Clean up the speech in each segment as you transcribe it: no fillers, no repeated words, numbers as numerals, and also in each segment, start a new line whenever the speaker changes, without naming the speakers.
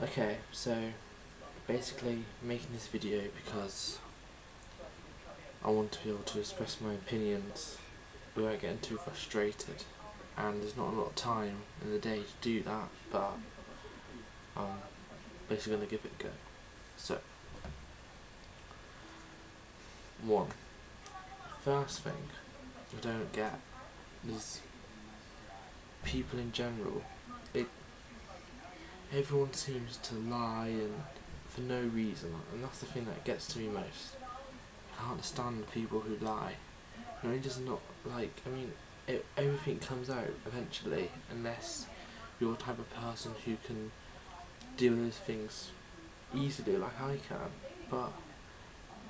Okay, so basically making this video because I want to be able to express my opinions without getting too frustrated, and there's not a lot of time in the day to do that, but I'm basically going to give it a go. So, one, first thing I don't get is people in general. Everyone seems to lie and for no reason, and that's the thing that gets to me most. I can't stand people who lie. No, it does not, like, I mean, everything comes out eventually, unless you're the type of person who can deal with those things easily like I can, but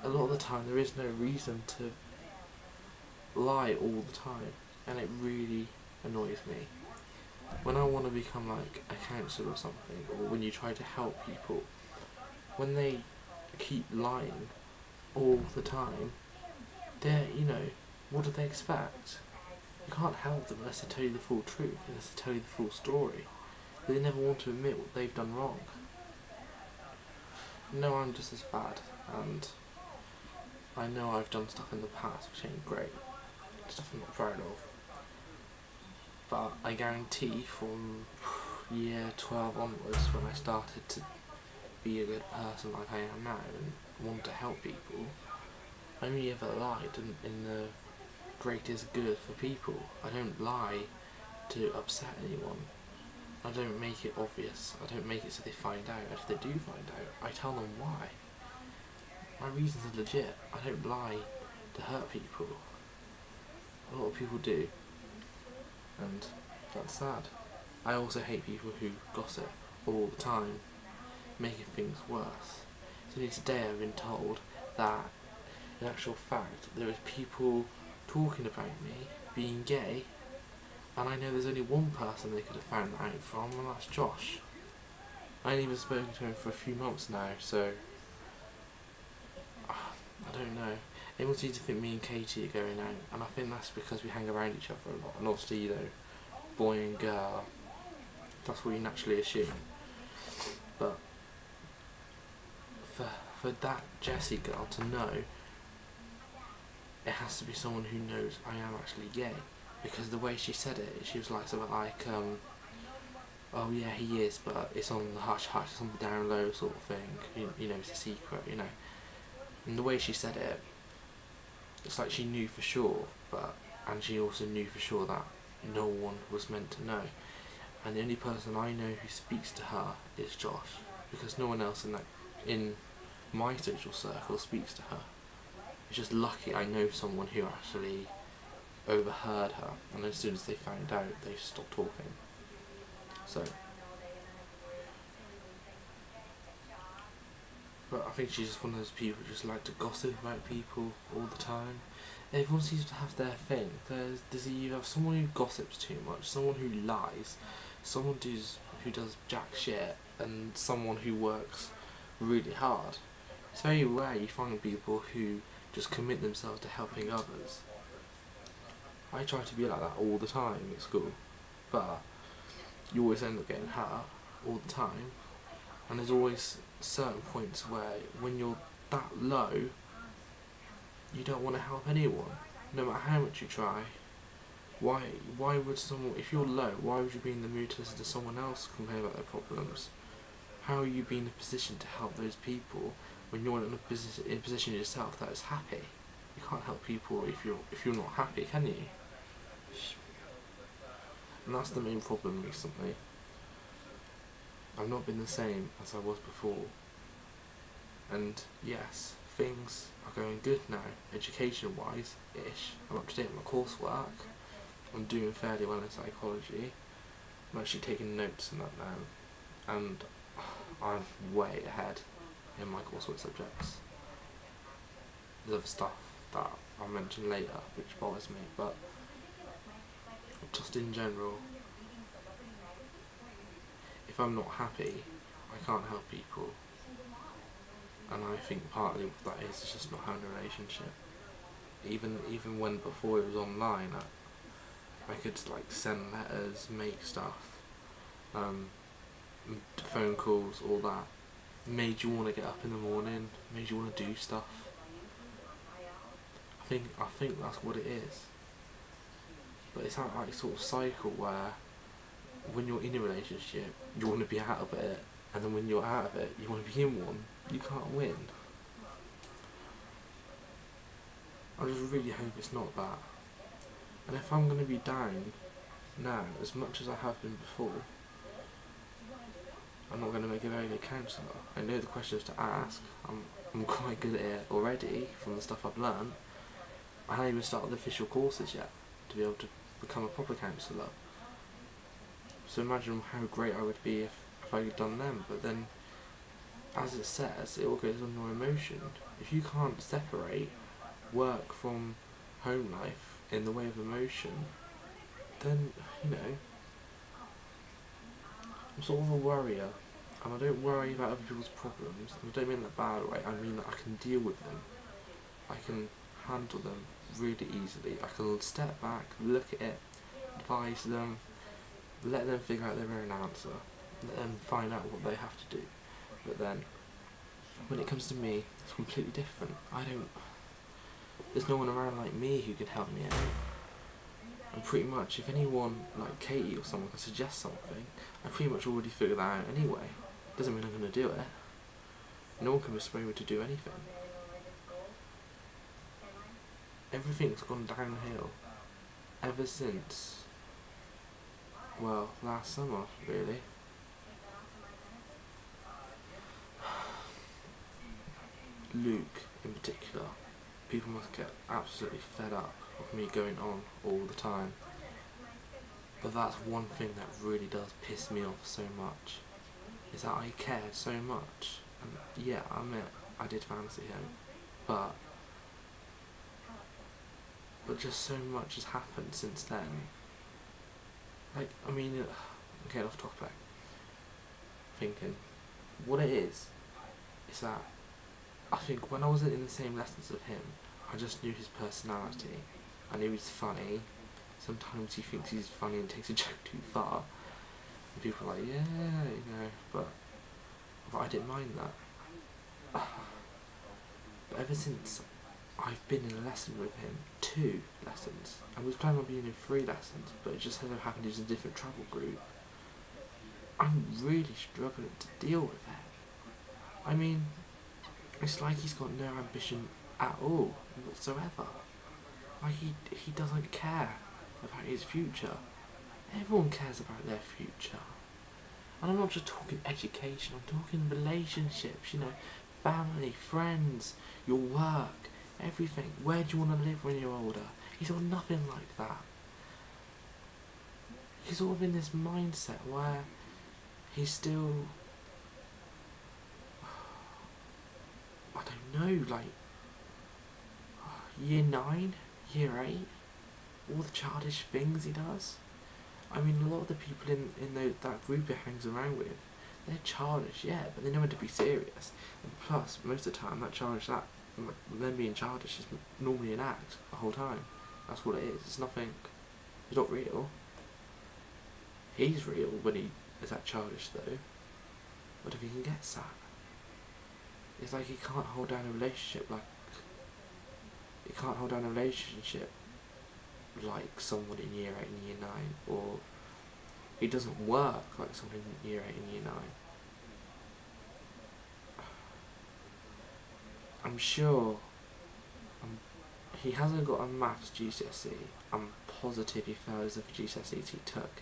a lot of the time there is no reason to lie all the time, and it really annoys me. When I want to become like a counsellor or something, or when you try to help people, when they keep lying all the time, what do they expect? You can't help them unless they tell you the full truth, unless they tell you the full story. They never want to admit what they've done wrong. No, I'm just as bad, and I know I've done stuff in the past which ain't great, stuff I'm not proud of. But I guarantee from year 12 onwards, when I started to be a good person like I am now and want to help people, I only ever lied in the greatest good for people. I don't lie to upset anyone. I don't make it obvious. I don't make it so they find out. If they do find out, I tell them why. My reasons are legit. I don't lie to hurt people. A lot of people do, and that's sad. I also hate people who gossip all the time, making things worse. So today I've been told that, in actual fact, there is people talking about me being gay, and I know there's only one person they could have found that out from, and that's Josh. I ain't even spoken to him for a few months now, so I don't know. Everyone seems to think me and Katie are going out, and I think that's because we hang around each other a lot, and obviously, boy and girl, that's what you naturally assume. But for that Jessie girl to know, it has to be someone who knows I am actually gay, because the way she said it, she was like something like, oh yeah, he is, but it's on the hush hush, it's on the down low sort of thing, it's a secret, and the way she said it, it's like she knew for sure, and she also knew for sure that no one was meant to know, and the only person I know who speaks to her is Josh, because no one else in my social circle speaks to her. It's just lucky I know someone who actually overheard her, and as soon as they found out, they stopped talking. So, but I think she's just one of those people who just like to gossip about people all the time. Everyone seems to have their thing. You have someone who gossips too much, someone who lies, someone who does jack shit, and someone who works really hard. It's very rare you find people who just commit themselves to helping others. I try to be like that all the time at school, but you always end up getting hurt all the time, and there's always certain points where when you're that low, you don't want to help anyone, no matter how much you try. Why would someone, if you're low, why would you be in the mood to listen to someone else complain about their problems? How are you being in a position to help those people when you're in a position yourself that is happy? You can't help people if you're not happy, can you? And that's the main problem recently. I've not been the same as I was before. And yes, things are going good now, education-wise-ish. I'm up to date with my coursework. I'm doing fairly well in psychology. I'm actually taking notes in that now. And I'm way ahead in my coursework subjects. There's other stuff that I'll mention later which bothers me, but just in general, if I'm not happy, I can't help people, and I think partly what that is just not having a relationship. Even when before it was online, I could like send letters, make stuff, phone calls, all that, made you want to get up in the morning, made you want to do stuff. I think that's what it is. But it's that like sort of cycle where when you're in a relationship, you want to be out of it, and then when you're out of it, you want to be in one. You can't win. I just really hope it's not that. And if I'm going to be down now, as much as I have been before, I'm not going to make a very good counsellor. I know the questions to ask. I'm quite good at it already from the stuff I've learned. I haven't even started the official courses yet to be able to become a proper counsellor. So imagine how great I would be if I had done them. But then, as it says, it all goes on your emotion. If you can't separate work from home life in the way of emotion, then, you know, I'm sort of a worrier, and I don't worry about other people's problems. And I don't mean that bad way, I mean that I can deal with them. I can handle them really easily. I can step back, look at it, advise them, let them figure out their own answer, let them find out what they have to do. But then, when it comes to me, it's completely different. There's no one around like me who can help me out. And pretty much, if anyone, like Katie or someone, can suggest something, I pretty much already figured that out anyway. Doesn't mean I'm going to do it. No one can persuade me to do anything. Everything's gone downhill ever since, well, last summer, really. Luke, in particular, people must get absolutely fed up of me going on all the time. But that's one thing that really does piss me off so much, is that I cared so much. And yeah, I admit, I did fancy him, but just so much has happened since then. Like, I mean, getting off topic, thinking, what it is that I think when I wasn't in the same lessons with him, I just knew his personality. I knew he's funny. Sometimes he thinks he's funny and takes a joke too far. And people are like, yeah, you know, but I didn't mind that. But ever since I've been in a lesson with him, 2 lessons, and we was planning on being in 3 lessons, but it just happened he was a different travel group, I'm really struggling to deal with it. I mean, it's like he's got no ambition at all, whatsoever. Like he doesn't care about his future. Everyone cares about their future. And I'm not just talking education, I'm talking relationships, you know, family, friends, your work, everything. Where do you want to live when you're older? He's got nothing like that. He's sort of in this mindset where he's still, I don't know, like year 9, year 8, all the childish things he does. I mean, a lot of the people in that group he hangs around with, they're childish, yeah, but they know when to be serious. And plus, most of the time, them being childish is normally an act the whole time. That's what it is. It's nothing. It's not real. He's real when he is that childish, though. What if he can get that? It's like he can't hold down a relationship like. He can't hold down a relationship like someone in year 8 and year 9, or he doesn't work like someone in year 8 and year 9. I'm sure he hasn't got a maths GCSE. I'm positive he failed his other GCSEs he took,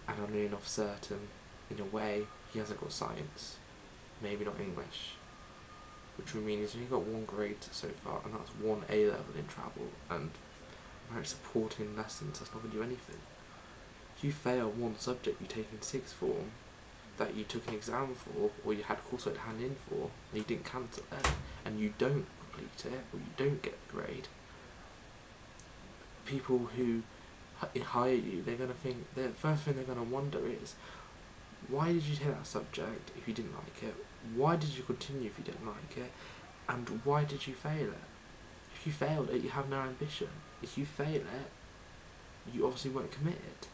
and I'm near enough certain, in a way, he hasn't got science, maybe not English, which would mean he's only got 1 grade so far, and that's 1 A level in travel, and about supporting lessons, that's not going to do anything. If you fail 1 subject you take in 6th form, that you took an exam for, or you had coursework to hand in for, and you didn't cancel it, and you don't complete it, or you don't get the grade, people who hire you, they're going to think, the first thing they're going to wonder is, why did you take that subject if you didn't like it? Why did you continue if you didn't like it? And why did you fail it? If you failed it, you have no ambition. If you fail it, you obviously weren't committed.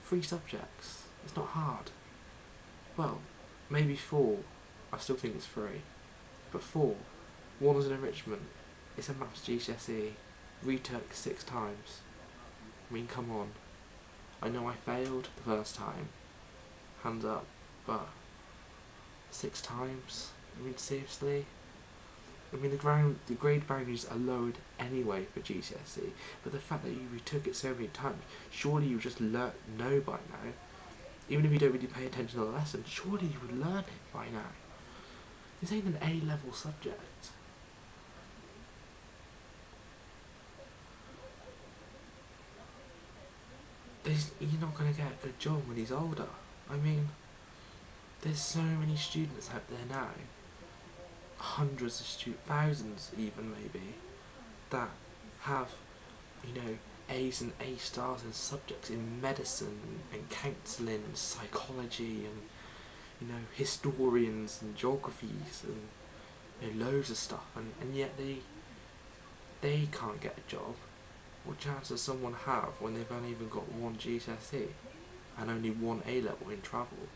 3 subjects. It's not hard. Well, maybe 4, I still think it's 3. But 4, 1 is an enrichment, it's a maths GCSE, retook 6 times. I mean, come on. I know I failed the first time, hands up, but 6 times? I mean, seriously? I mean, the grade boundaries are lowered anyway for GCSE, but the fact that you retook it so many times, surely you just know by now. Even if you don't really pay attention to the lesson, surely you would learn it by now. This ain't an A-level subject. You're not going to get a good job when he's older. I mean, there's so many students out there now, hundreds of thousands even maybe, that have, A's and A stars in subjects in medicine and counselling and psychology and, historians and geographies and loads of stuff, and yet they can't get a job. What chance does someone have when they've only even got 1 GCSE and only 1 A-level in travel?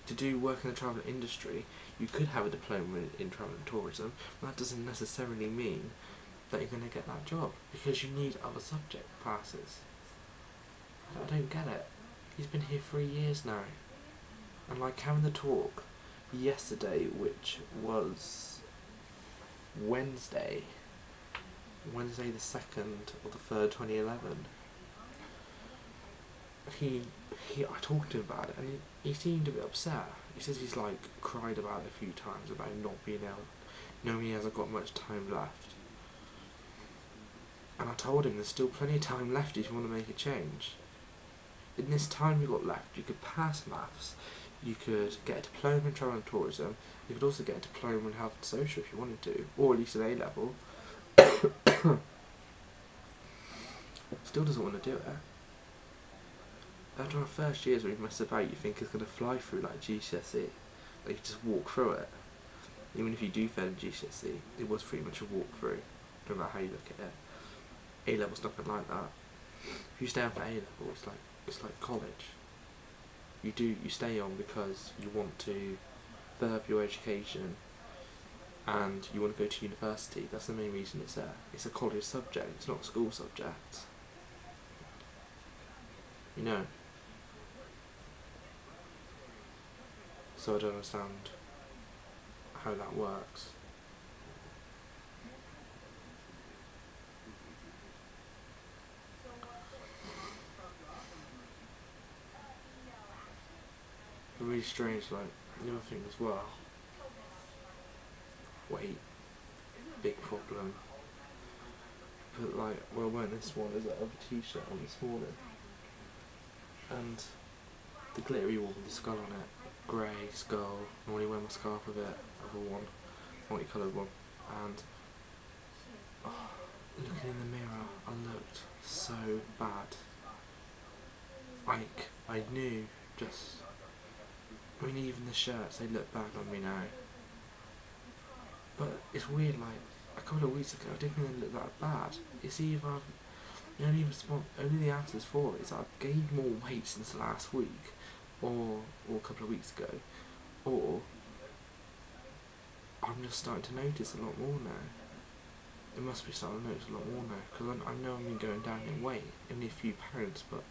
To do work in the travel industry, you could have a diploma in travel and tourism, but that doesn't necessarily mean that you're going to get that job, because you need other subject classes. I don't get it. He's been here 3 years now. And like having the talk yesterday, which was Wednesday the 2nd or the 3rd, 2011, I talked to him about it, and he seemed a bit upset. He says he's cried about it a few times about not being able, knowing he hasn't got much time left. And I told him there's still plenty of time left if you want to make a change. In this time you've got left, you could pass maths, you could get a diploma in travel and tourism, you could also get a diploma in health and social if you wanted to, or at least an A-level. Still doesn't want to do it. After our first years where you mess about, you think it's going to fly through like GCSE. Like you just walk through it. Even if you do fail in GCSE, it was pretty much a walk-through, no matter how you look at it. A-level's nothing like that. If you stay on for A-level, it's like college. You stay on because you want to further your education and you want to go to university. That's the main reason it's there. It's a college subject, it's not a school subject. So I don't understand how that works. But really strange, the other thing as well. Weight, big problem. But we're wearing this one as a t-shirt on this morning, and the glittery one with the skull on it, grey skull. I normally wear my scarf with it, other one, multicoloured one, and looking in the mirror, I looked so bad. I knew even the shirts, they look bad on me now. But it's weird, a couple of weeks ago I didn't think they looked that bad. It's either only the answers for it is I've gained more weight since last week, or a couple of weeks ago, or I'm just starting to notice a lot more now. It must be starting to notice a lot more now, because I know I've been going down in weight, only a few pounds, but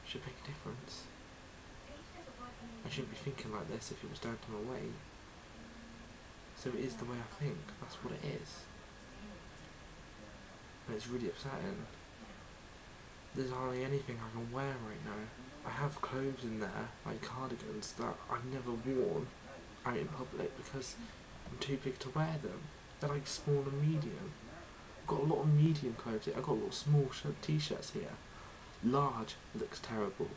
should make a difference. I shouldn't be thinking like this if it was down to my weight. So it is the way I think, that's what it is. And it's really upsetting. There's hardly anything I can wear right now. I have clothes in there, like cardigans, that I've never worn out in public because I'm too big to wear them. They're small and medium. I've got a lot of medium clothes here. I've got a lot of small t-shirts here. Large looks terrible.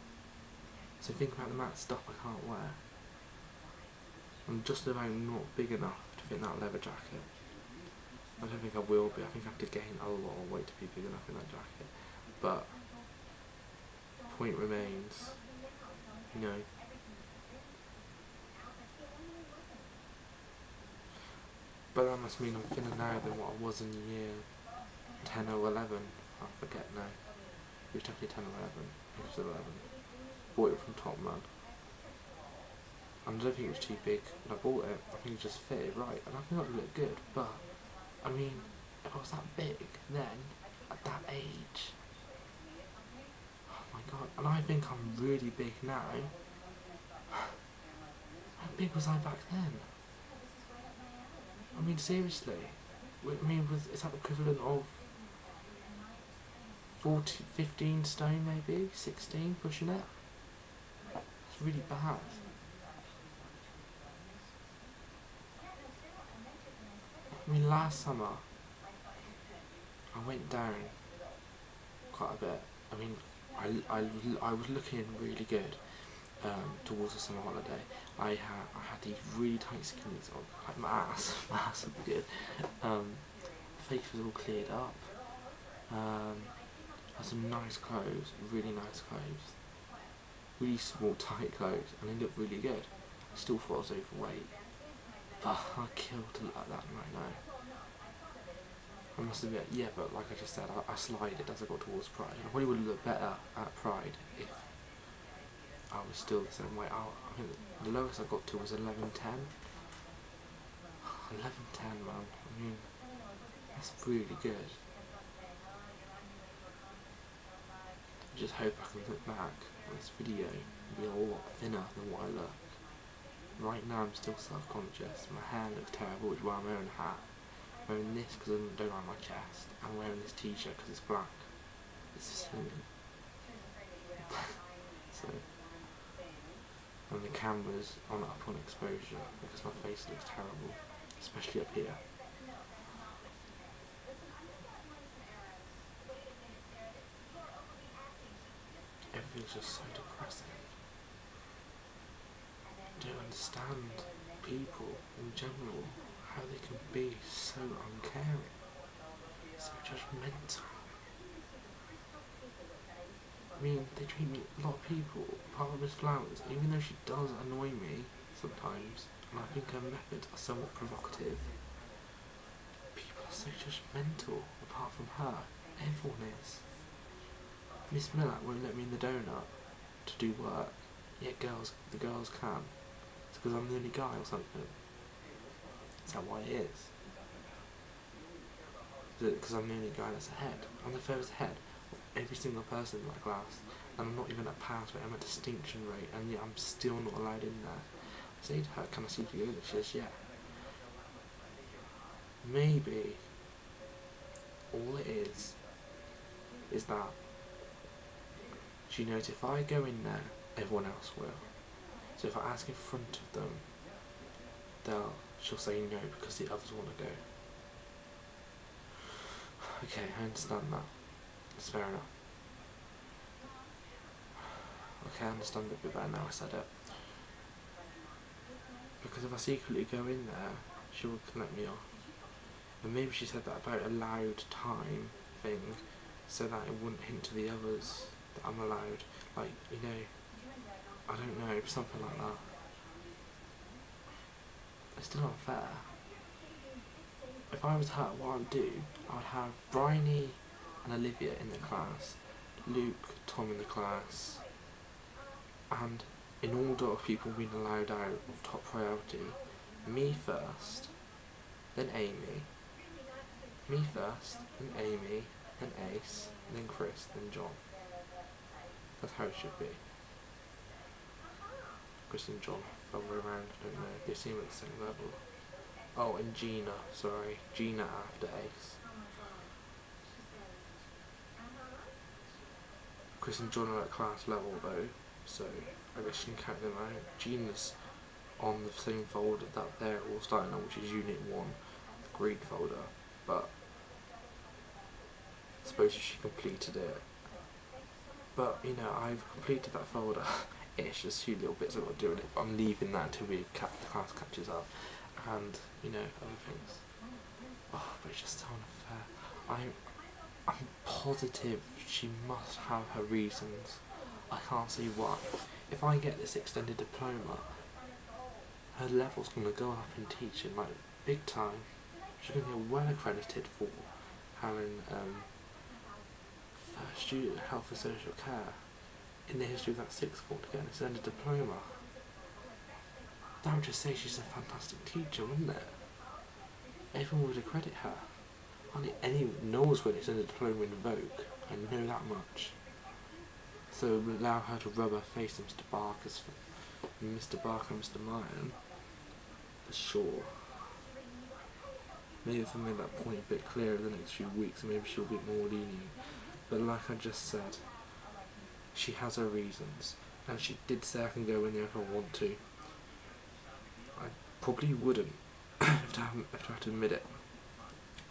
So think about the amount of stuff I can't wear. I'm just about not big enough to fit in that leather jacket. I don't think I will be. I think I have to gain a lot of weight to be big enough in that jacket. But point remains, But that must mean I'm thinner now than what I was in year 10 or 11. I forget now. It was definitely 10 or 11. It was 11. bought it from Topman. And I don't think it was too big when I bought it. I think it just fitted right, and I think it looked good. But I mean, if I was that big then, at that age, oh my god! And I think I'm really big now. How big was I back then? I mean, seriously. I mean, is that the equivalent of 15 stone maybe? 16, pushing it? It's really bad. I mean, last summer, I went down quite a bit. I mean, I was looking really good towards the summer holiday. I had these really tight skinnies on, like my ass would be good. Face was all cleared up. Had some nice clothes, really nice clothes, really small tight clothes, and they looked really good. I still thought I was overweight, but I killed to look like that right now. I must admit, yeah, but like I just said, I slided as I got towards Pride. I probably would have looked better at Pride if I was still the same weight. I think the lowest I got to was 11.10. 11.10, man. I mean, that's really good. I just hope I can look back on this video and be a lot thinner than what I look. Right now I'm still self-conscious. My hair looks terrible, which is why I'm wearing a hat. I'm wearing this because I don't like my chest. I'm wearing this t-shirt because it's black. It's silly. So, and the camera's up on exposure because my face looks terrible, especially up here. Everything's just so depressing. I don't understand people in general, how they can be so uncaring, so judgmental. I mean, they treat me, a lot of people, apart from Miss Flowers, even though she does annoy me sometimes, and I think her methods are somewhat provocative, people are so judgmental, apart from her. Everyone is. Miss Millak won't let me in the donut to do work, yet the girls can. It's because I'm the only guy or something. Is that why it is? Is it because I'm the only guy that's ahead? I'm the furthest ahead of every single person in my class, and I'm not even at pass rate, I'm at distinction rate, and yet I'm still not allowed in there. I say to her, can I see you in? She says, yeah. Maybe all it is that she knows if I go in there, everyone else will. So if I ask in front of them, she'll say no because the others want to go. Okay, I understand that. It's fair enough. Okay, I understand it a bit better now I said it. Because if I secretly go in there, she will let me off. And maybe she said that about a loud time thing, so that it wouldn't hint to the others that I'm allowed. Like, you know, I don't know, something like that. It's still not fair. If I was her, what I would do, I would have Bryony and Olivia in the class, Luke, Tom in the class, and in order of people being allowed out of top priority, me first, then Amy, me first, then Amy, then Ace, then Chris, then John. That's how it should be. Chris and John, other way around, I don't know, they seem at the same level. Oh, and Gina, sorry, Gina after Ace. Chris and John are at class level though, so I guess you can count them out. Gina's on the same folder that they're all starting on, which is Unit 1, the green folder, but I suppose she completed it. But, you know, I've completed that folder. It's just a few little bits I'm not doing it, but I'm leaving that until the class catches up. And, you know, other things. Oh, but it's just so unfair. I'm positive she must have her reasons. I can't see why. If I get this extended diploma, her level's going to go up in teaching, like, big time. She's going to get well accredited for having first student health and social care. in the history of that sixth form to get an extended diploma. That would just say she's a fantastic teacher, wouldn't it? Everyone would accredit her. No one's got an extended diploma in Vogue, I know that much. So it would allow her to rub her face in Mr. Barker and Mr. Martin, for sure. Maybe if I made that point a bit clearer in the next few weeks, maybe she'll be more lenient. But like I just said, she has her reasons, and she did say I can go in there if I want to. I probably wouldn't, if I have to admit it.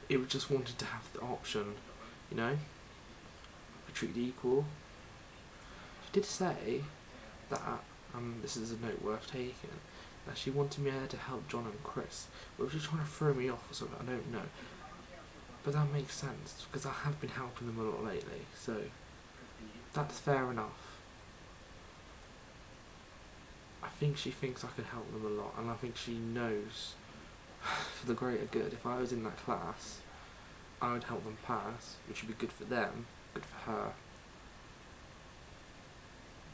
It was just wanted to have the option, you know, be treated equal. She did say that, this is a note worth taking, that she wanted me there to help John and Chris. But was she trying to throw me off or something? I don't know. But that makes sense, because I have been helping them a lot lately, so that's fair enough. I think she thinks I can help them a lot, and I think she knows, for the greater good, if I was in that class, I would help them pass, which would be good for them, good for her.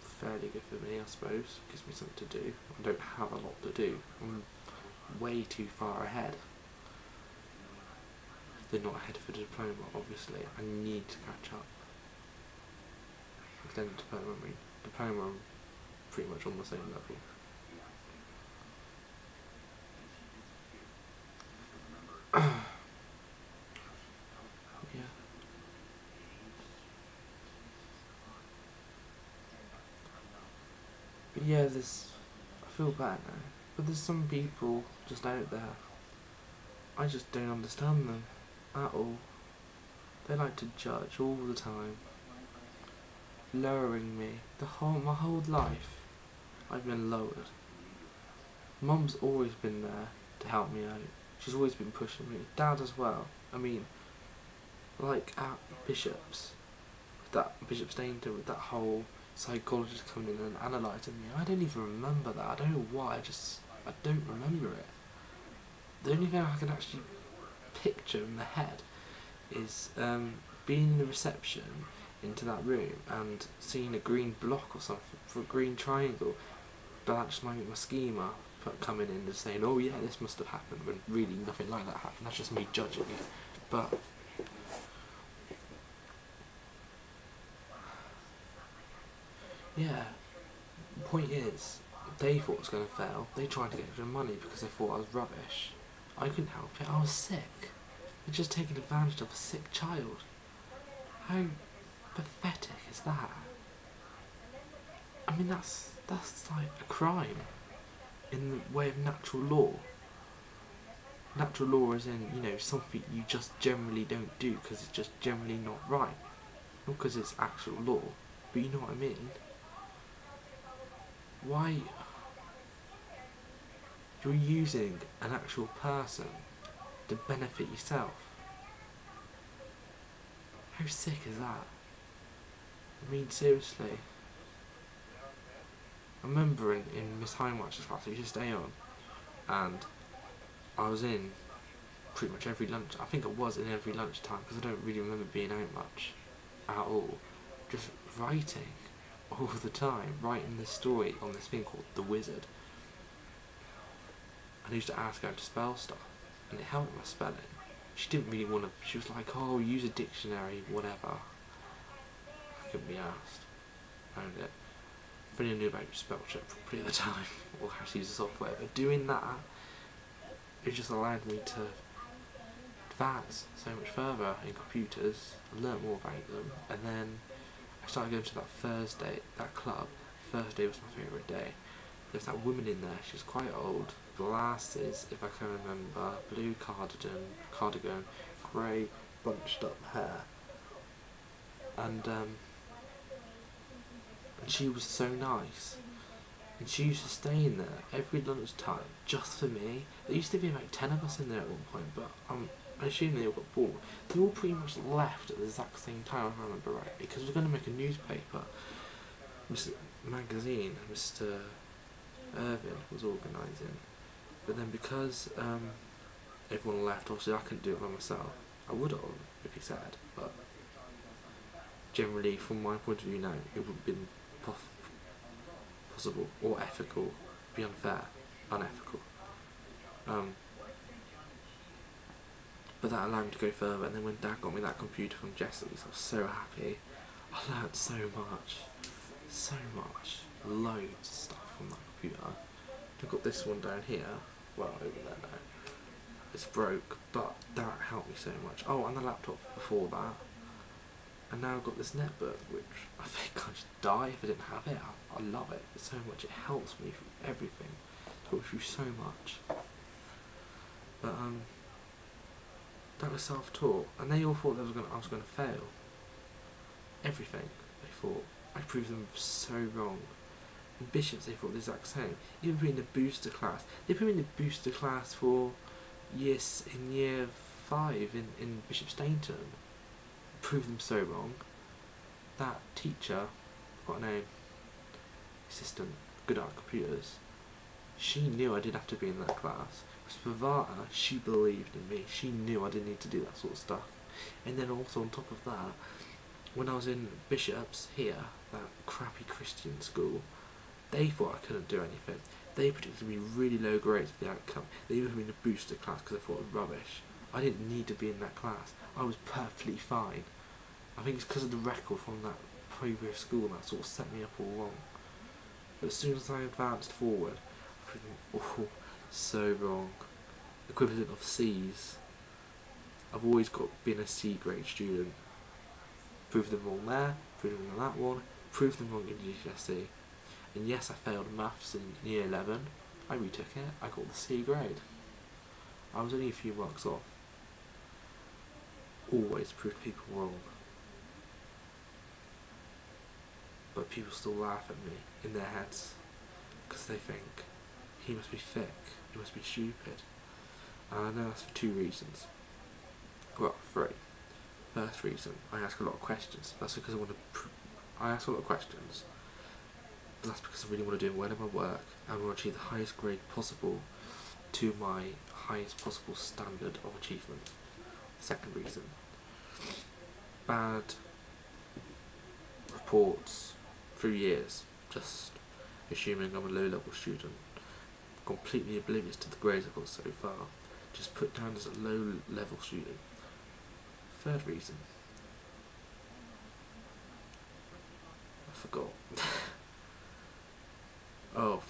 Fairly good for me, I suppose. Gives me something to do. I don't have a lot to do. I'm way too far ahead. They're not ahead for the diploma, obviously. I need to catch up. Extended diploma, diploma, I'm pretty much on the same level. Yeah. But yeah, I feel bad now. But there's some people just out there, I just don't understand them at all. They like to judge all the time, lowering me. My whole life, I've been lowered. Mum's always been there to help me out. She's always been pushing me. Dad as well. I mean, like at Bishop's, Bishop Stainton, with that whole psychologist coming in and analysing me. I don't even remember that. I don't know why. I don't remember it. The only thing I can actually picture in my head is being in the reception into that room and seeing a green block or something for a green triangle. But that just might be my schema coming in and saying, oh yeah, this must have happened, when really nothing like that happened. That's just me judging it. But yeah, the point is, they thought I was going to fail. They tried to get extra money because they thought I was rubbish. I couldn't help it. I was sick. They're just taking advantage of a sick child. How pathetic is that? I mean, that's like a crime in the way of natural law. Natural law is in, you know, something you just generally don't do because it's just generally not right. Not because it's actual law, but you know what I mean. Why? You're using an actual person to benefit yourself. How sick is that? I mean, seriously. I remember in Miss Heinwach's class, we used to stay on, and I was in pretty much every lunch. I think I was in every lunchtime because I don't really remember being out much at all. Just writing all the time, writing this story on this thing called The Wizard. And I used to ask her how to spell stuff, and it helped my spelling. She didn't really want to, she was like, oh, use a dictionary, whatever. I couldn't be asked. Found it. If I knew about spell check properly at the time, or how to use the software, but doing that, it just allowed me to advance so much further in computers, learn more about them, and then I started going to that club. Thursday was my favourite day. There's that woman in there, she's quite old, glasses, if I can remember, blue cardigan, grey bunched up hair, and she was so nice, and she used to stay in there every lunchtime just for me. There used to be like 10 of us in there at one point, but I assume they all got bored. They all pretty much left at the exact same time, if I remember right, because we were going to make a newspaper magazine. Mr. Irvin was organising, but then because everyone left, obviously I couldn't do it by myself. I would have if he said, but generally from my point of view now, it would have been possible or ethical. Be unfair, unethical. But that allowed me to go further, and then when Dad got me that computer from Jesse's, I was so happy. I learnt so much. Loads of stuff from that computer. I've got this one down here, well, over there now. It's broke, but that helped me so much. Oh, and the laptop before that. And now I've got this netbook, which I think I'd just die if I didn't have it. I love it so much. It helps me through everything. It helps through so much. But that was self-taught, and they all thought I was gonna fail. Everything they thought. I proved them so wrong. In Bishops they thought the exact same. Even put me in the booster class. They put me in the booster class for year 5 in Bishop Stainton. Proved them so wrong. That teacher, what a name, assistant, good at computers, she knew I didn't have to be in that class. Spavata, she believed in me. She knew I didn't need to do that sort of stuff. And then also on top of that, when I was in Bishops here, that crappy Christian school, they thought I couldn't do anything. They predicted me really low grades for the outcome. They even put me in a booster class because they thought it was rubbish. I didn't need to be in that class. I was perfectly fine. I think it's because of the record from that previous school that sort of set me up all wrong. But as soon as I advanced forward, I think, so wrong. Equivalent of C's. I've always been a C grade student. Proved them wrong there, proved them on that one, proved them wrong in GCSE. And yes, I failed maths in year 11. I retook it, I got the C grade. I was only a few marks off. Always proved people wrong. But people still laugh at me in their heads because they think he must be thick, he must be stupid. And I know that's for 2 reasons. Well, 3. First reason, I ask a lot of questions. That's because I ask a lot of questions. But that's because I really want to do well in my work and want to achieve the highest grade possible to my highest possible standard of achievement. Second reason, bad reports through years, just assuming I'm a low level student, completely oblivious to the grades I've got so far, just put down as a low level student. Third reason, I forgot.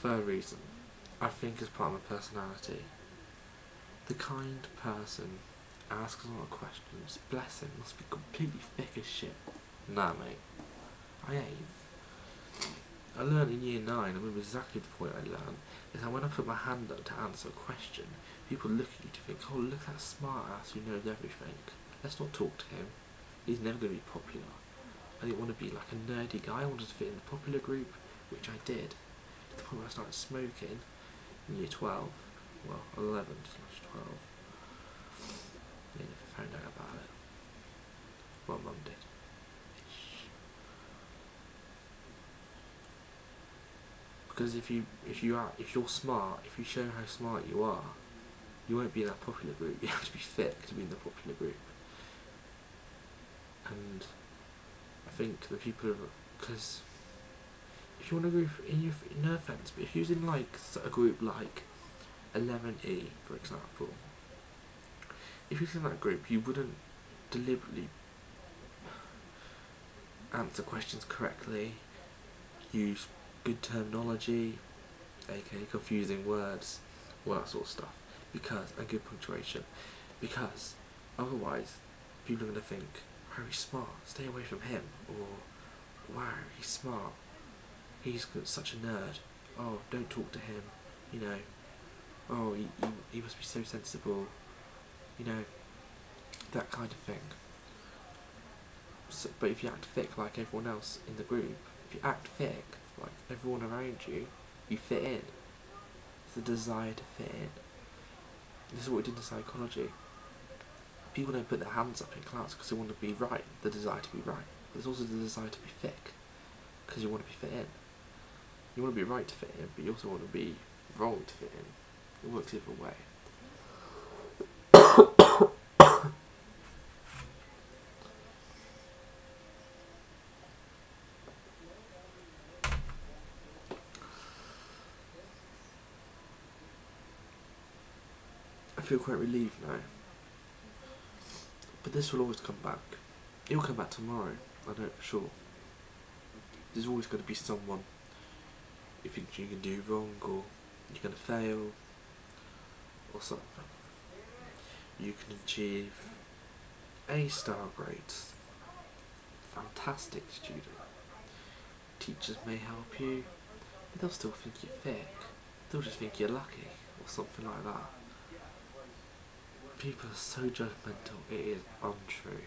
Third reason, I think is part of my personality. The kind person asks a lot of questions, bless him, must be completely thick as shit. Nah mate, I ain't. I learned in year 9, I remember exactly the point I learned, is that when I put my hand up to answer a question, people look at you to think, oh look at that smart ass who knows everything. Let's not talk to him. He's never going to be popular. I didn't want to be like a nerdy guy. I wanted to fit in the popular group, which I did. To the point where I started smoking in year 12. Well, 11/12. They never found out about it. Well, Mum did. Because if you're smart, if you show how smart you are, you won't be in that popular group. You have to be thick to be in the popular group. And I think the people are, because if you want a group, no offence, but if you was in like a group like 11E, for example, if you was in that group, you wouldn't deliberately answer questions correctly, use good terminology, aka confusing words, all that sort of stuff, and good punctuation, because otherwise people are going to think, oh, he's smart, stay away from him, or wow, he's smart, he's such a nerd, oh, don't talk to him, you know, oh, he must be so sensible, you know, that kind of thing. So, but if you act thick like everyone else in the group, if you act thick like everyone around you, you fit in. It's the desire to fit in. This is what we did in psychology. People don't put their hands up in class because they want to be right, the desire to be right. But there's also the desire to be thick, because you want to be fit in. You want to be right to fit in, but you also want to be wrong to fit in. It works either way. feel quite relieved now. But this will always come back. It will come back tomorrow, I know it for sure. There's always going to be someone you think you can do wrong, or you're going to fail, or something. You can achieve A-star grades. Fantastic student. Teachers may help you, but they'll still think you're fake. They'll just think you're lucky, or something like that. People are so judgmental, it is untrue.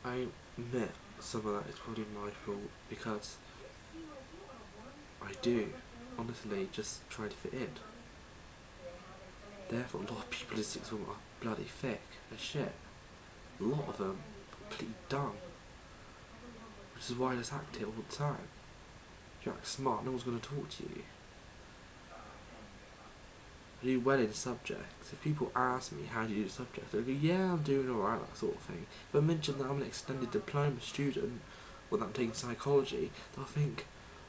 I admit some of that is probably my fault, because I do, honestly, just try to fit in. Therefore, a lot of people in sixth form are bloody thick as shit. A lot of them completely dumb. Which is why I just act it all the time. If you act smart, no one's going to talk to you. I do well in subjects. If people ask me how do you do subjects, I go, yeah, I'm doing alright, that sort of thing. If I mention that I'm an extended diploma student, or that I'm taking psychology, they'll think,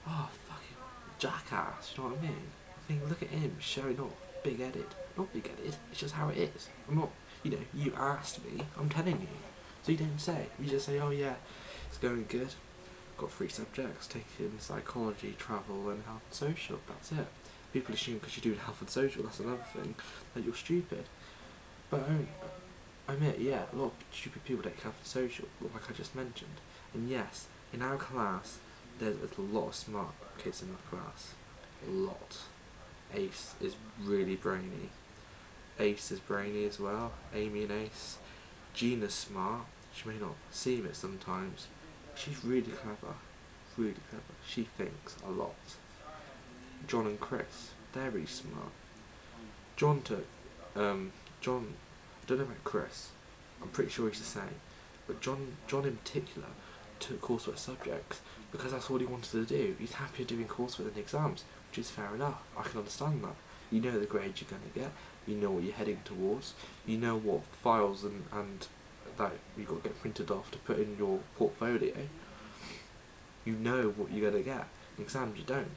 oh, fucking jackass, you know what I mean? I think, look at him, showing off, big-headed. Not big-headed, it's just how it is. I'm not, you know, you asked me, I'm telling you. So you don't say, you just say, oh yeah, it's going good. Got 3 subjects, taking psychology, travel and health and social, that's it. People assume because you're doing health and social, that's another thing, that you're stupid. But I admit, yeah, a lot of stupid people take health and social, like I just mentioned. And yes, in our class, there's a lot of smart kids in that class. A lot. Ace is really brainy. Ace is brainy as well. Amy and Ace. Gina's smart. She may not seem it sometimes. She's really clever. Really clever. She thinks a lot. John and Chris, they're really smart. John took, I don't know about Chris, I'm pretty sure he's the same, but John in particular took coursework subjects because that's all he wanted to do. He's happier doing coursework than exams, which is fair enough. I can understand that. You know the grades you're going to get, you know what you're heading towards, you know what files and that you've got to get printed off to put in your portfolio. You know what you're going to get. In exams you don't.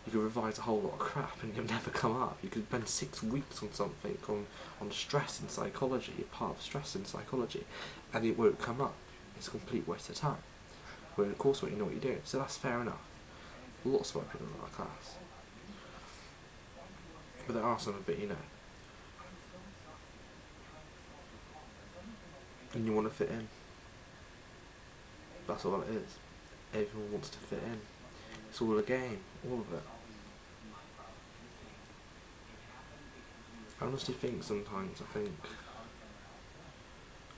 You could revise a whole lot of crap and it'll never come up. You could spend 6 weeks on something, on stress in psychology, a part of stress in psychology, and it won't come up. It's a complete waste of time. But of course, you know what you're doing, so that's fair enough. Lots of smart people in our class. But there are some a bit, you know. And you want to fit in. That's all it is. Everyone wants to fit in. It's all a game, all of it. I honestly think sometimes, I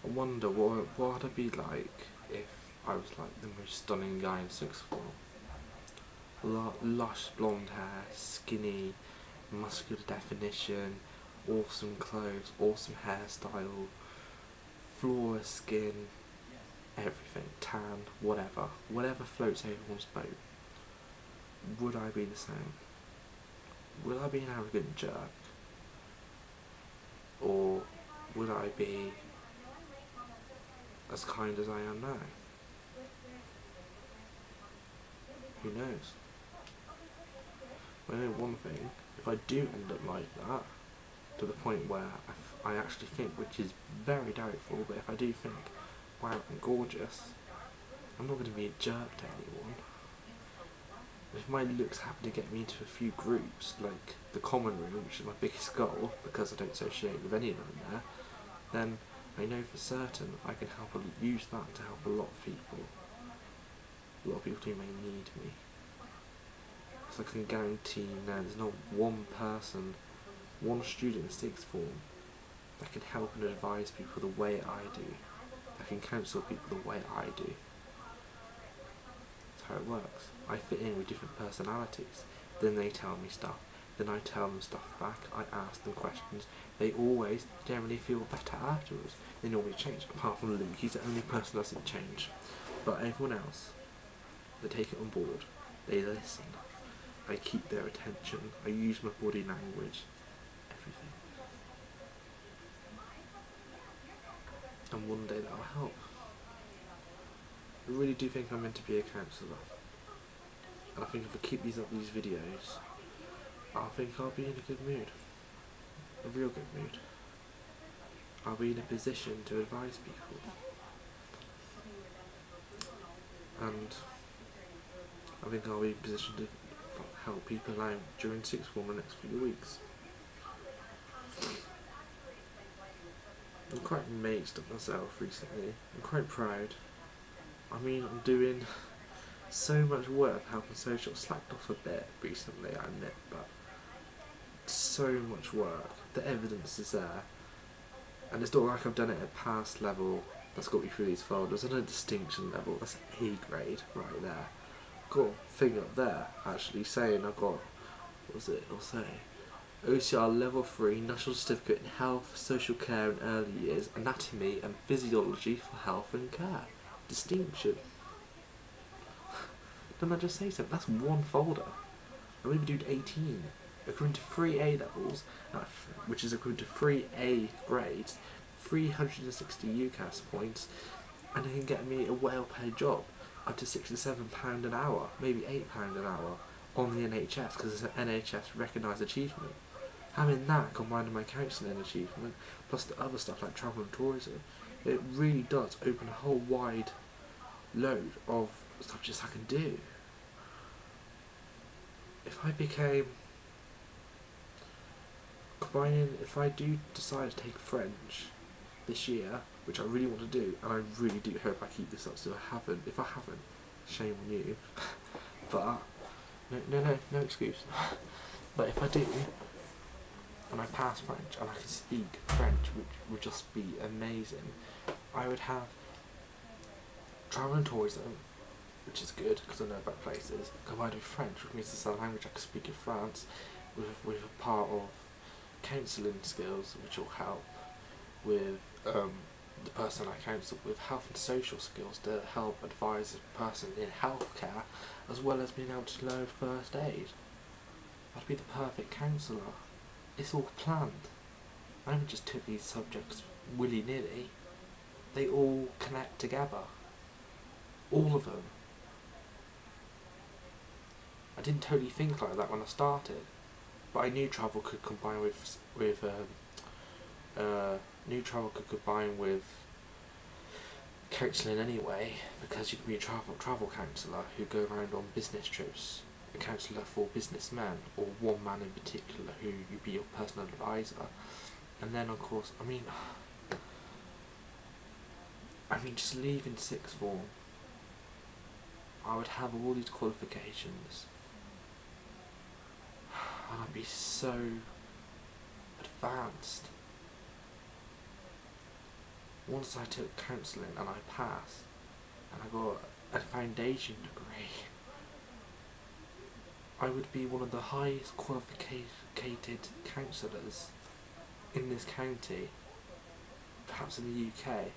wonder what would I be like if I was like the most stunning guy in sixth form. Lush blonde hair, skinny, muscular definition, awesome clothes, awesome hairstyle, flawless skin, everything, tan, whatever floats everyone's boat. Would I be the same? Would I be an arrogant jerk? Or would I be as kind as I am now? Who knows? I know one thing, if I do end up like that, to the point where I actually think, which is very doubtful, but if I do think, wow, I'm gorgeous, I'm not going to be a jerk to anyone. If my looks happen to get me into a few groups, like the common room, which is my biggest goal, because I don't associate with any of them there, then I know for certain I can use that to help a lot of people. A lot of people who may need me. So I can guarantee now there's not one person, one student in sixth form that can help and advise people the way I do. That can counsel people the way I do. That's how it works. I fit in with different personalities, then they tell me stuff, then I tell them stuff back, I ask them questions, they always generally feel better afterwards. They normally change, apart from Luke, he's the only person that doesn't change. But everyone else, they take it on board, they listen, I keep their attention, I use my body language, everything. And one day that'll help. I really do think I'm meant to be a counsellor. And I think if I keep these videos, I think I'll be in a good mood. A real good mood. I'll be in a position to advise people. And I think I'll be in a position to help people out during sixth form the next few weeks. I'm quite amazed at myself recently. I'm quite proud. I mean, I'm doing so much work helping social. Slacked off a bit recently, I admit, but so much work. The evidence is there. And it's not like I've done it at pass level that's got me through these folders. I know distinction level, that's A grade right there. Got a thing up there actually saying I've got, what was it, it'll say OCR level 3 National Certificate in Health, Social Care and Early Years, Anatomy and Physiology for Health and Care. Distinction. Didn't I just say something? That's one folder. I'm going to be doing 18. Equivalent to 3 A levels, which is equivalent to 3 A grades, 360 UCAS points, and it can get me a well-paid job, up to £67 an hour, maybe £8 an hour, on the NHS, because it's an NHS recognised achievement. Having that combined with my counselling achievement, plus the other stuff like travel and tourism, it really does open a whole wide load of subjects I can do. If I became if I do decide to take French this year, which I really want to do, and I really do hope I keep this up, so if I haven't, shame on you, but, no excuse, but if I do, and I pass French, and I can speak French, which would just be amazing, I would have travel and tourism, which is good, because I know about places, combined with French, which means it's a language I can speak in France, with a part of counselling skills, which will help with the person I counsel with, health and social skills to help advise a person in healthcare, as well as being able to learn first aid. I'd be the perfect counsellor. It's all planned. I haven't just took these subjects willy-nilly. They all connect together. All of them. I didn't totally think like that when I started. But I knew travel could combine with counselling anyway, because you can be a travel counsellor who go around on business trips, a counsellor for businessmen, or one man in particular who you be your personal advisor. And then of course, I mean just leaving sixth form, I would have all these qualifications. And I'd be so advanced. Once I took counselling and I passed, and I got a foundation degree, I would be one of the highest qualified counsellors in this county, perhaps in the UK,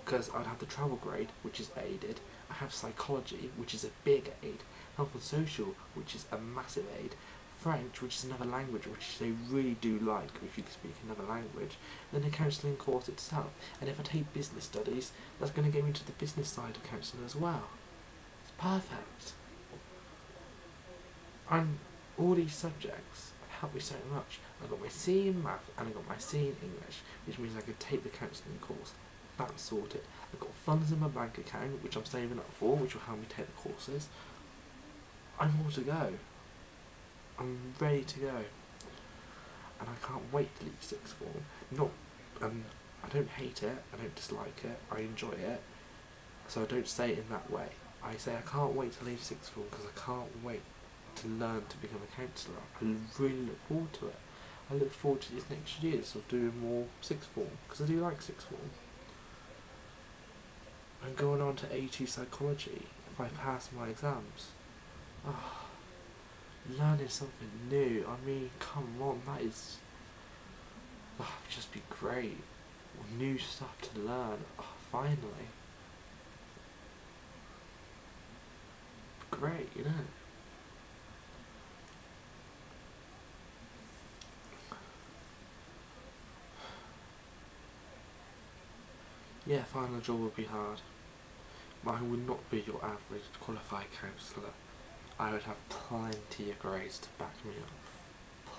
because I'd have the travel grade, which is aided, I have psychology, which is a big aid, health and social, which is a massive aid, French, which is another language, which they really do like if you can speak another language, then the counselling course itself. And if I take business studies, that's going to get me to the business side of counselling as well. It's perfect. And all these subjects have helped me so much. I got my C in math and I got my C in English, which means I could take the counselling course. That's sorted. I've got funds in my bank account, which I'm saving up for, which will help me take the courses. I'm all to go. I'm ready to go, and I can't wait to leave sixth form. I don't hate it, I don't dislike it, I enjoy it, so I don't say it in that way. I say I can't wait to leave sixth form because I can't wait to learn to become a counsellor. I really look forward to it. I look forward to these next years of doing more sixth form, because I do like sixth form. I'm going on to A2 psychology if I pass my exams. Oh. Learning something new, I mean, come on, that is, would just be great. New stuff to learn, finally. Great, you know. Yeah, finding a job would be hard. But I would not be your average qualified counsellor. I would have plenty of grades to back me up.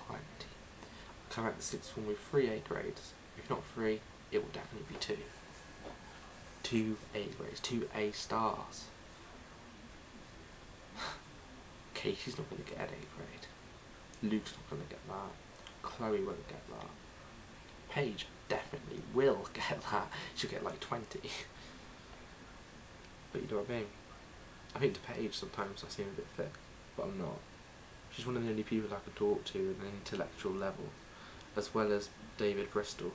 20. Come out the sixth form with 3 A grades. If not 3, it will definitely be 2. 2 A grades, 2 A stars. Casey's not going to get an A grade. Luke's not going to get that. Chloe won't get that. Paige definitely will get that. She'll get like 20. But you know what I mean? I think to Paige sometimes I seem a bit thick, but I'm not. She's one of the only people I can talk to at an intellectual level, as well as David Bristol.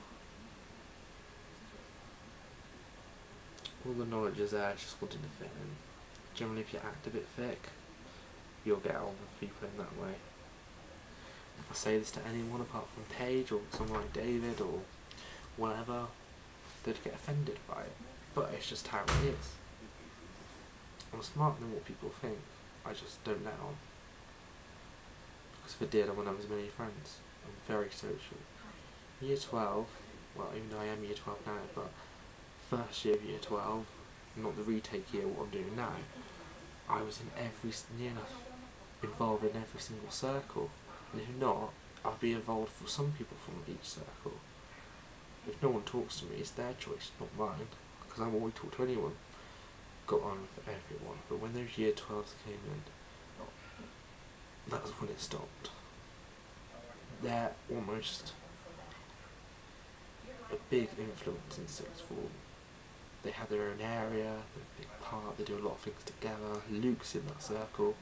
All the knowledge is there, it's just wanting to fit in. Generally if you act a bit thick, you'll get on with people in that way. If I say this to anyone apart from Paige or someone like David or whatever, they'd get offended by it. But it's just how it is. I'm smarter than what people think, I just don't let on. Because if I did, I wouldn't have as many friends. I'm very social. Year 12, well even though I am year 12 now, but first year of year 12, not the retake year, what I'm doing now, I was in near enough involved in every single circle. And if not, I'll be involved with some people from each circle. If no one talks to me, it's their choice, not mine, because I won't talk to anyone. Got on with everyone, but when those year 12s came in, that was when it stopped. They're almost a big influence in sixth form. They have their own area, they're a big part, they do a lot of things together. Luke's in that circle.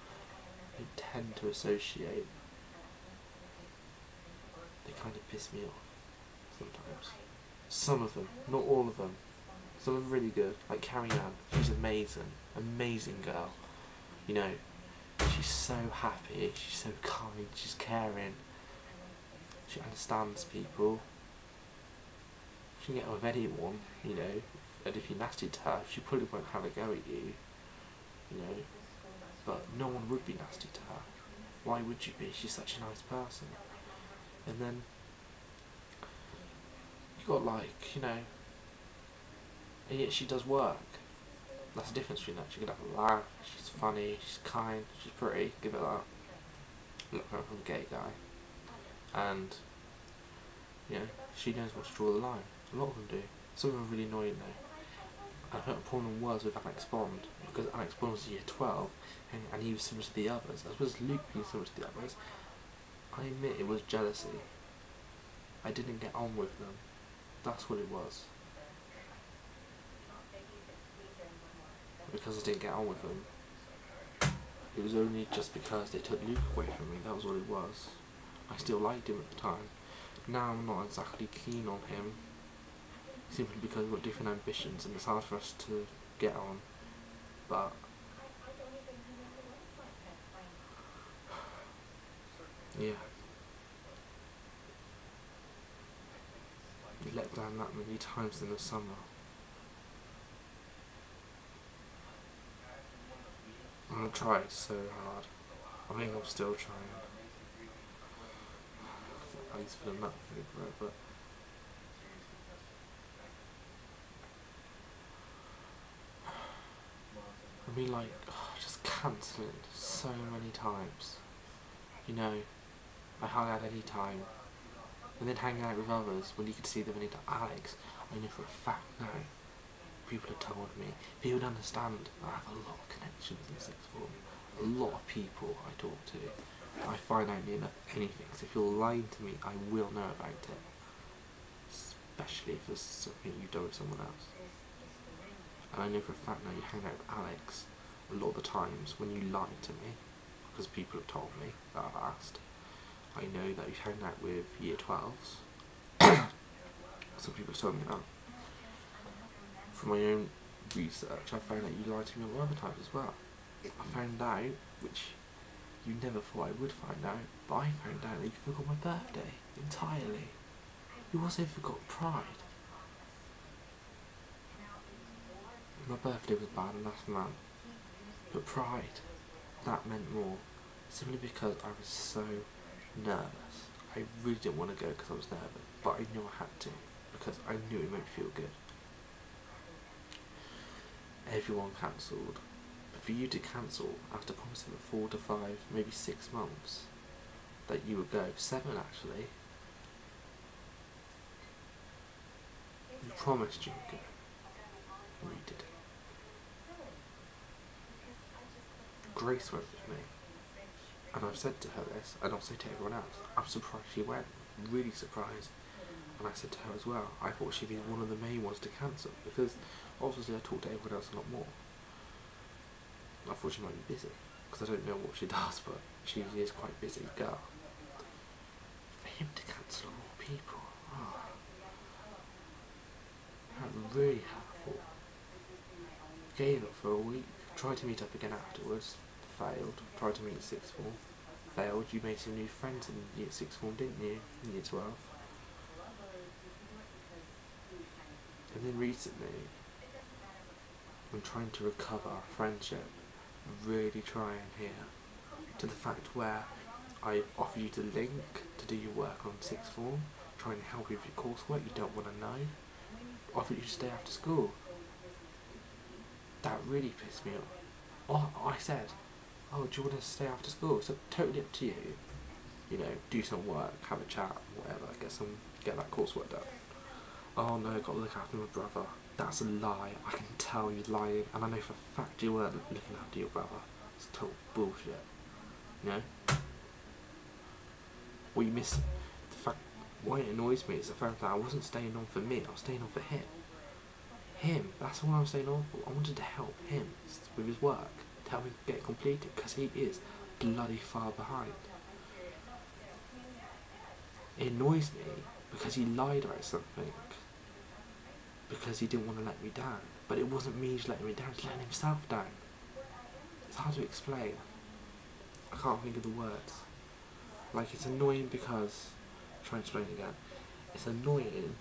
They tend to associate. They kind of piss me off sometimes. Some of them, not all of them. Some of them really good, like Carrie Ann. She's amazing, amazing girl. You know, she's so happy, she's so kind, she's caring. She understands people. She can get on with anyone, you know. And if you're nasty to her, she probably won't have a go at you, you know. But no one would be nasty to her. Why would you be? She's such a nice person. And then you got like, you know, and yet she does work. That's the difference between that. She can have a laugh, she's funny, she's kind, she's pretty, give it that. Look her from a gay guy. And, you know, she knows what to draw the line. A lot of them do. Some of them are really annoying though. I heard a problem was with Alex Bond, because Alex Bond was year 12, and he was similar to the others, as well as Luke being similar to the others. I admit it was jealousy. I didn't get on with them. That's what it was. Because I didn't get on with them. It was only just because they took Luke away from me, that was what it was. I still liked him at the time. Now I'm not exactly keen on him, simply because we've got different ambitions and it's hard for us to get on. But yeah, you let down that many times in the summer. I tried so hard. I think I'm still trying. I used to feel nothing for it, but I mean, like, just cancelling so many times. You know, I hung out any time, and then hanging out with others when you could see them anytime. Alex, I know for a fact now. People have told me, people don't understand, I have a lot of connections in sixth form, a lot of people I talk to. I find out near enough anything, so if you're lying to me, I will know about it. Especially if there's something you've done with someone else. And I know for a fact now you hang out with Alex a lot of the times when you lie to me, because people have told me that I've asked. I know that you hang out with year 12s. Some people have told me that. From my own research, I found out you lied to me on other times as well. I found out, which you never thought I would find out, but I found out that you forgot my birthday entirely. You also forgot Pride. My birthday was bad enough, man. But Pride, that meant more. Simply because I was so nervous. I really didn't want to go because I was nervous, but I knew I had to, because I knew it made me feel good. Everyone cancelled. But for you to cancel after promising for 4 to 5, maybe 6 months, that you would go. 7 actually. You promised you would go. And you didn't. Grace went with me. And I've said to her this, and I'll say to everyone else, I'm surprised she went. Really surprised. And I said to her as well, I thought she'd be one of the main ones to cancel, because obviously I talk to everyone else a lot more. I thought she might be busy, because I don't know what she does, but she is quite a busy girl. For him to cancel all people, that really hurtful. Gave up for a week, tried to meet up again afterwards, failed, tried to meet in sixth form, failed. You made some new friends in year 6 form, didn't you, in year 12? And then recently, I'm trying to recover our friendship, really trying here, to the fact where I offer you the link to do your work on sixth form, trying to help you with your coursework you don't want to know, offer you to stay after school. That really pissed me off. Oh, I said, oh, do you want to stay after school? So totally up to you. You know, do some work, have a chat, whatever, get that coursework done. Oh no, I've got to look after my brother. That's a lie. I can tell you're lying, and I know for a fact you weren't looking after your brother. It's total bullshit. You know? What you miss, the fact, why it annoys me is the fact that I wasn't staying on for me, I was staying on for him. Him, that's all I was staying on for. I wanted to help him with his work, to help him get it completed, because he is bloody far behind. It annoys me because he lied about something, because he didn't want to let me down. But it wasn't me who's letting me down, he's letting himself down. It's hard to explain. I can't think of the words. Like, it's annoying because, try and explain it again. It's annoying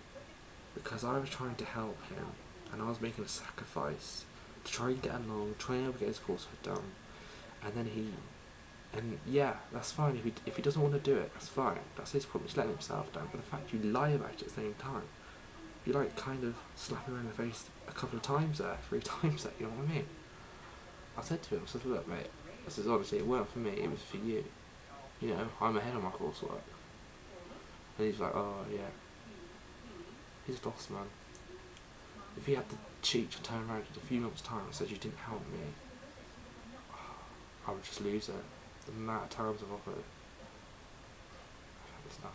because I was trying to help him, and I was making a sacrifice to try and get along, trying to get his coursework done, and then and yeah, that's fine, if he doesn't want to do it, that's fine, that's his problem, he's letting himself down. But the fact you lie about it at the same time, you like kind of slap him in the face a couple of times there, 3 times there, you know what I mean? I said to him, I said, look mate, I said, honestly, it weren't for me, it was for you. You know, I'm ahead of my coursework. And he's like, oh yeah. He's lost, man. If he had the cheek to turn around in a few months' time and said you didn't help me, I would just lose it. The amount of times I've offered. It's not.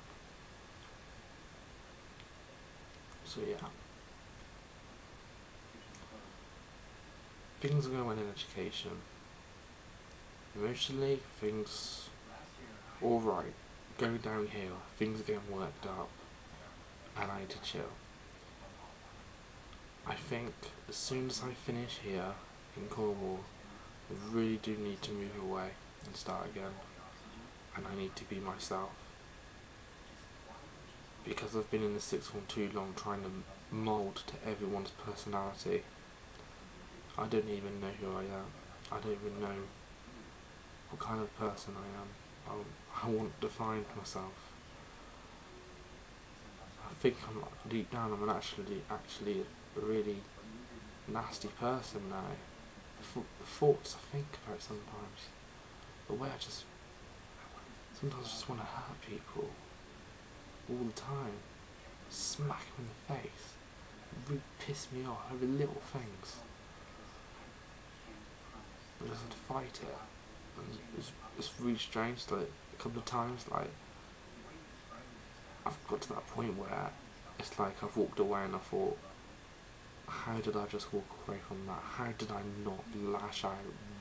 So yeah. Things are going well in education. Emotionally, things alright. Going downhill, things are getting worked up, and I need to chill. I think as soon as I finish here in Cornwall, I really do need to move away and start again, and I need to be myself, because I've been in the sixth form too long trying to mould to everyone's personality. I don't even know who I am. I don't even know what kind of person I am. I want to find myself. I think deep down I'm actually a really nasty person now. The thoughts I think about sometimes, the way sometimes I just want to hurt people all the time, smack them in the face, really piss me off over little things. I just had to fight it, and it's really strange. Like, a couple of times, like, I've got to that point where it's like I've walked away and I thought, how did I just walk away from that? How did I not lash out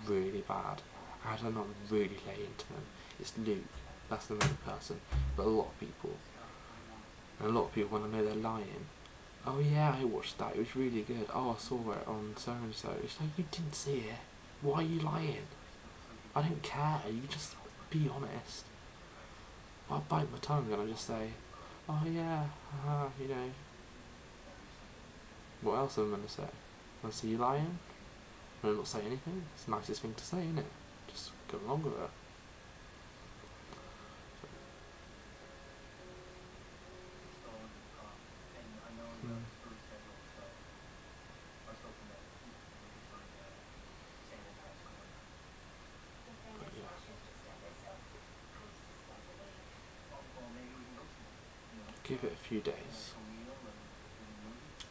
really bad? How did I not really lay into them? It's Luke, that's the main person, but a lot of people, and a lot of people, when I know they're lying, oh yeah, I watched that, it was really good, oh I saw it on so and so. It's like, you didn't see it, why are you lying? I don't care, you just be honest. I bite my tongue and I just say, oh yeah, you know. What else am I going to say? I see you lying? I'm not say anything? It's the nicest thing to say, isn't it? Just go along with it. give it a few days.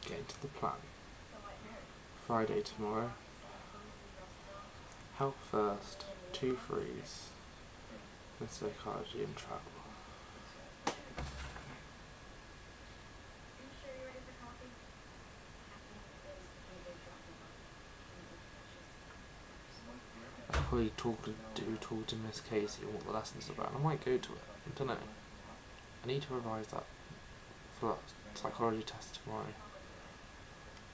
Get into the plan. Friday tomorrow. Health first, 2 frees, and psychology and travel. I'll probably talk to Miss Casey on what the lesson's about. I might go to it. I don't know. I need to revise that for that psychology test tomorrow.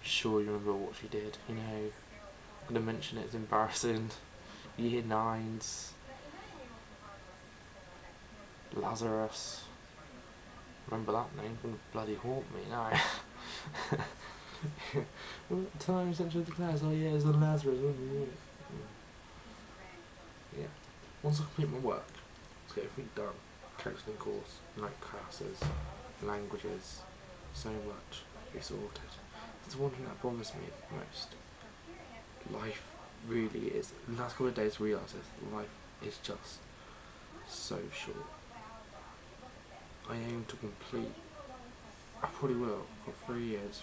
Sure, you remember what she did. You know, I'm gonna mention it, it's embarrassing. Year 9s. Lazarus. Remember that name? Gonna bloody haunt me now. Times entered the class. Oh yeah, it's a Lazarus. Yeah. Once I complete my work, let's get everything done. Counselling course, night classes, languages, so much be sorted. That's the one thing that bothers me the most. Life really is. The last couple of days I realised this. Life is just so short. I aim to complete. I probably will for 3 years.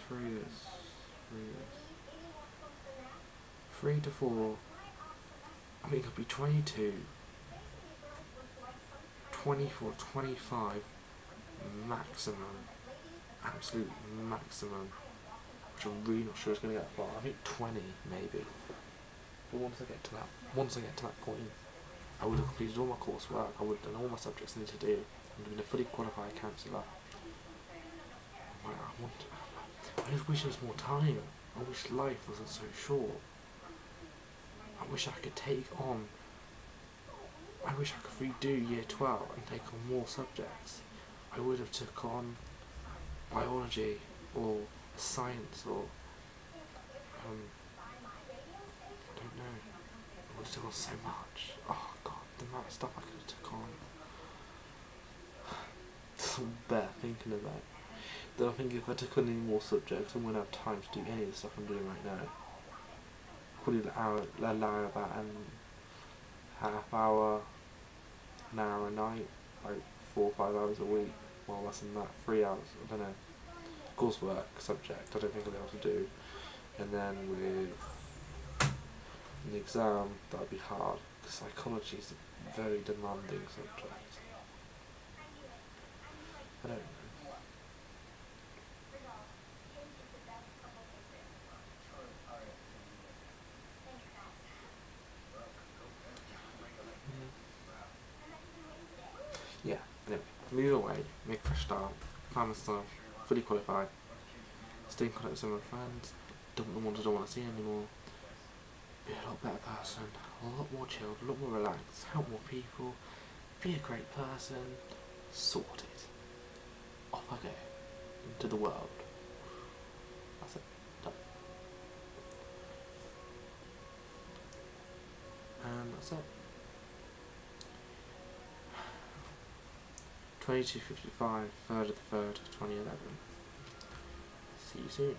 3 to 4. I think I'll be 22, 24, 25 maximum, absolute maximum, which I'm really not sure is going to get far. I think 20 maybe. But once I get to that point, I would have completed all my coursework. I would have done all my subjects I need to do. I'm been a fully qualified counsellor. I just wish there was more time. I wish life wasn't so short. I wish I could take on. I wish I could redo year 12 and take on more subjects. I would have took on biology or science or I don't know. I would have taken on so much. Oh god, the amount of stuff I could have took on. It's all bad thinking about. Then I think if I took on any more subjects, I wouldn't have time to do any of the stuff I'm doing right now. Probably allow about half hour, an hour a night, like 4 or 5 hours a week, well less than that, 3 hours, I don't know, coursework, subject, I don't think I'll be able to do, and then with an exam, that would be hard, because psychology is a very demanding subject. I don't know. Yeah, anyway, move away, make a fresh start, find myself, fully qualified, stay in contact with some of my friends, don't want to see anymore, be a lot better person, a lot more chilled, a lot more relaxed, help more people, be a great person, sorted. Off I go, into the world. That's it, done. And that's it. 22:55, 3rd of the 3rd, 2011. See you soon.